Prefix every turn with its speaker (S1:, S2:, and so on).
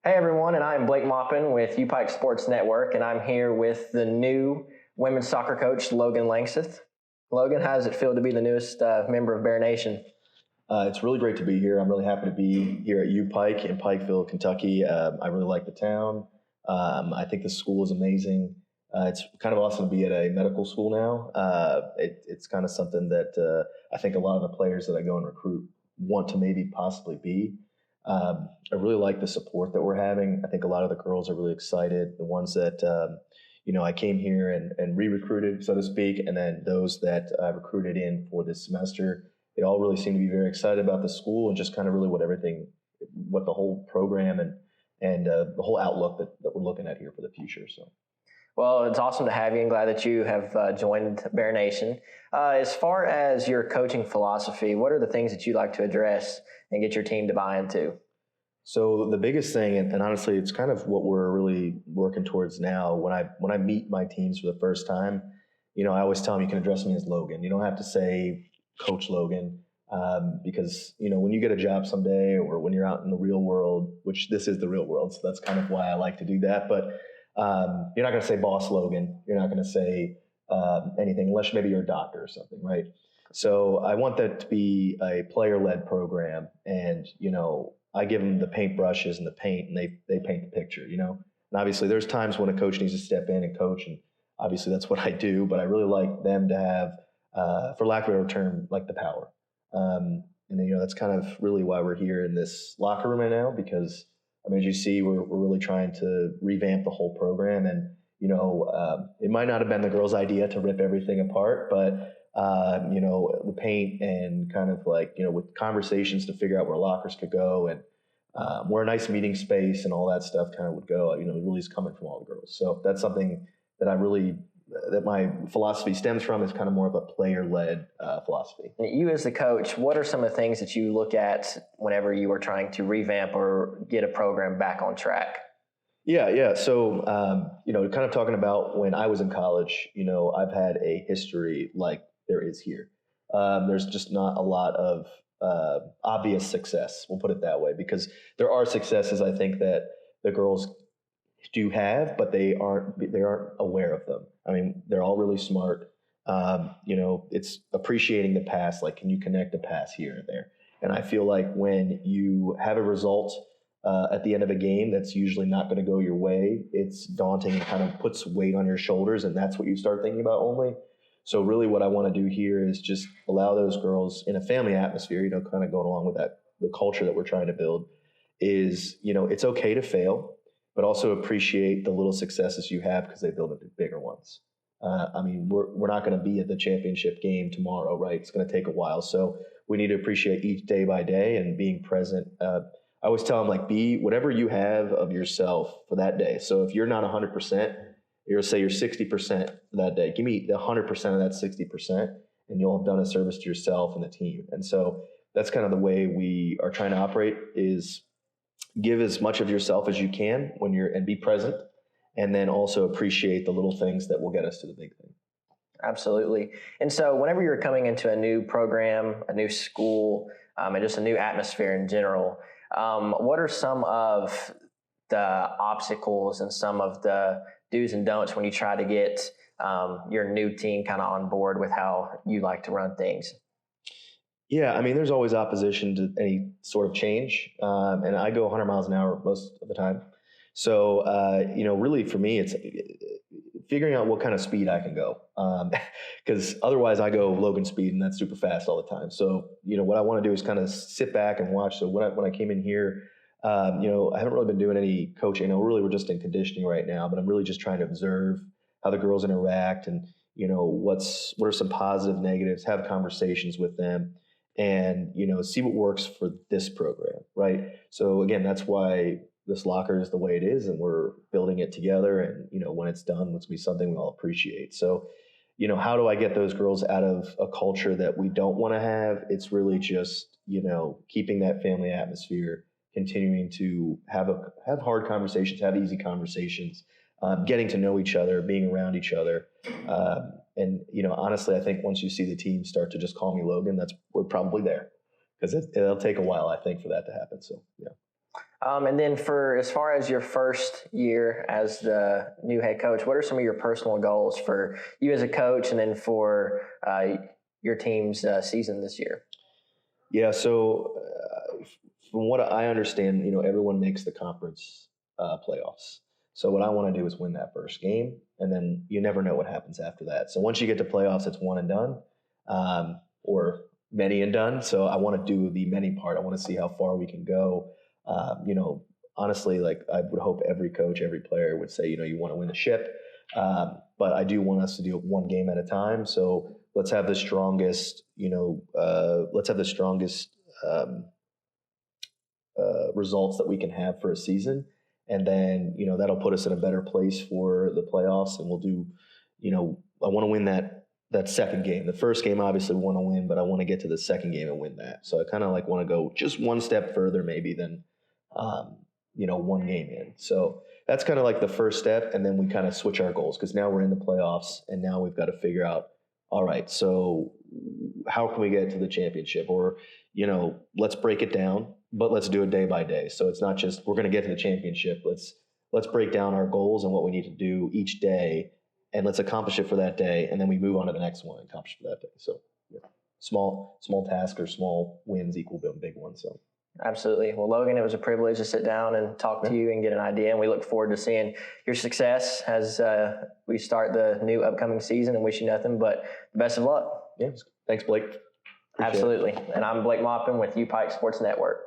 S1: Hey everyone, and I'm Blake Maupin with UPike Sports Network, and I'm here with the new women's soccer coach, Logan Langseth. Logan, how does it feel to be the newest member of Bear Nation?
S2: It's really great to be here. I'm really happy to be here at UPike in Pikeville, Kentucky. I really like the town. I think the school is amazing. It's kind of awesome to be at a medical school now. It's kind of something that I think a lot of the players that I go and recruit want to maybe possibly be. I really like the support that we're having. I think a lot of the girls are really excited. The ones that, I came here and re-recruited, so to speak, and then those that I recruited in for this semester, they all really seem to be very excited about the school and just kind of really what the whole program and the whole outlook that we're looking at here for the future. So.
S1: Well, it's awesome to have you and glad that you have joined Bear Nation. As far as your coaching philosophy, what are the things that you like to address and get your team to buy into?
S2: So the biggest thing, and honestly, it's kind of what we're really working towards now. When I meet my teams for the first time, I always tell them you can address me as Logan. You don't have to say Coach Logan, because when you get a job someday, or when you're out in the real world, which this is the real world, so that's kind of why I like to do that. But you're not going to say Boss Logan. You're not going to say anything unless maybe you're a doctor or something, right? So I want that to be a player-led program, and I give them the paintbrushes and the paint, and they paint the picture, And obviously, there's times when a coach needs to step in and coach, and obviously that's what I do. But I really like them to have, for lack of a better term, like the power. And that's kind of really why we're here in this locker room right now, because as you see, we're really trying to revamp the whole program, and it might not have been the girls' idea to rip everything apart, but the paint and kind of with conversations to figure out where lockers could go and where a nice meeting space and all that stuff kind of would go, it really is coming from all the girls. So that's something that my philosophy stems from, is kind of more of a player-led philosophy.
S1: You as the coach, what are some of the things that you look at whenever you are trying to revamp or get a program back on track?
S2: Yeah. So, kind of talking about when I was in college, I've had a history like there is here. There's just not a lot of obvious success. We'll put it that way, because there are successes I think that the girls do have, but they aren't aware of them. I mean, they're all really smart. It's appreciating the pass. Like, can you connect a pass here and there? And I feel like when you have a result at the end of a game that's usually not going to go your way, it's daunting and kind of puts weight on your shoulders, and that's what you start thinking about only. So really what I want to do here is just allow those girls in a family atmosphere, kind of going along with that, the culture that we're trying to build is, it's okay to fail, but also appreciate the little successes you have, because they build into bigger ones. We're not going to be at the championship game tomorrow, right? It's going to take a while. So we need to appreciate each day by day and being present. I always tell them, be whatever you have of yourself for that day. So if you're not 100%, you're 60% for that day. Give me the 100% of that 60%, and you'll have done a service to yourself and the team. And so that's kind of the way we are trying to operate, is give as much of yourself as you can and be present, and then also appreciate the little things that will get us to the big thing.
S1: Absolutely. And so whenever you're coming into a new program, a new school, and just a new atmosphere in general, what are some of the obstacles and some of the do's and don'ts when you try to get your new team kind of on board with how you like to run things?
S2: Yeah, there's always opposition to any sort of change, and I go 100 miles an hour most of the time. So, really for me, it's figuring out what kind of speed I can go, because otherwise I go Logan speed, and that's super fast all the time. So, what I want to do is kind of sit back and watch. So when I came in here, I haven't really been doing any coaching. Really, we're just in conditioning right now, but I'm really just trying to observe how the girls interact, and what are some positive, negatives, have conversations with them, and see what works for this program, right? So again, that's why this locker is the way it is, and we're building it together, and when it's done, it's going to be something we all appreciate. So how do I get those girls out of a culture that we don't want to have? It's really just keeping that family atmosphere, continuing to have hard conversations, have easy conversations, getting to know each other, being around each other. And honestly, I think once you see the team start to just call me Logan, we're probably there, because it'll take a while, I think, for that to happen. So, yeah.
S1: And then for as far as your first year as the new head coach, what are some of your personal goals for you as a coach, and then for your team's season this year?
S2: Yeah. So from what I understand, everyone makes the conference playoffs. So what I want to do is win that first game, and then you never know what happens after that. So once you get to playoffs, it's one and done, or many and done. So I want to do the many part. I want to see how far we can go. Honestly, like I would hope every coach, every player would say, you want to win the ship. But I do want us to do it one game at a time. So let's have the strongest, results that we can have for a season. And then, that'll put us in a better place for the playoffs. And we'll do, I want to win that second game. The first game, obviously, we want to win, but I want to get to the second game and win that. So I kind of like want to go just one step further, maybe than, one game in. So that's kind of like the first step. And then we kind of switch our goals because now we're in the playoffs and now we've got to figure out, all right, so how can we get to the championship? Or, let's break it down, but let's do it day by day. So it's not just we're going to get to the championship. Let's break down our goals and what we need to do each day, and let's accomplish it for that day, and then we move on to the next one and accomplish it for that day. So small tasks or small wins equal big ones. So.
S1: Absolutely. Well, Logan, it was a privilege to sit down and talk to you and get an idea, and we look forward to seeing your success as we start the new upcoming season, and wish you nothing but the best of luck.
S2: Yeah. Thanks, Blake. Appreciate
S1: Absolutely. And I'm Blake Maupin with U Pike Sports Network.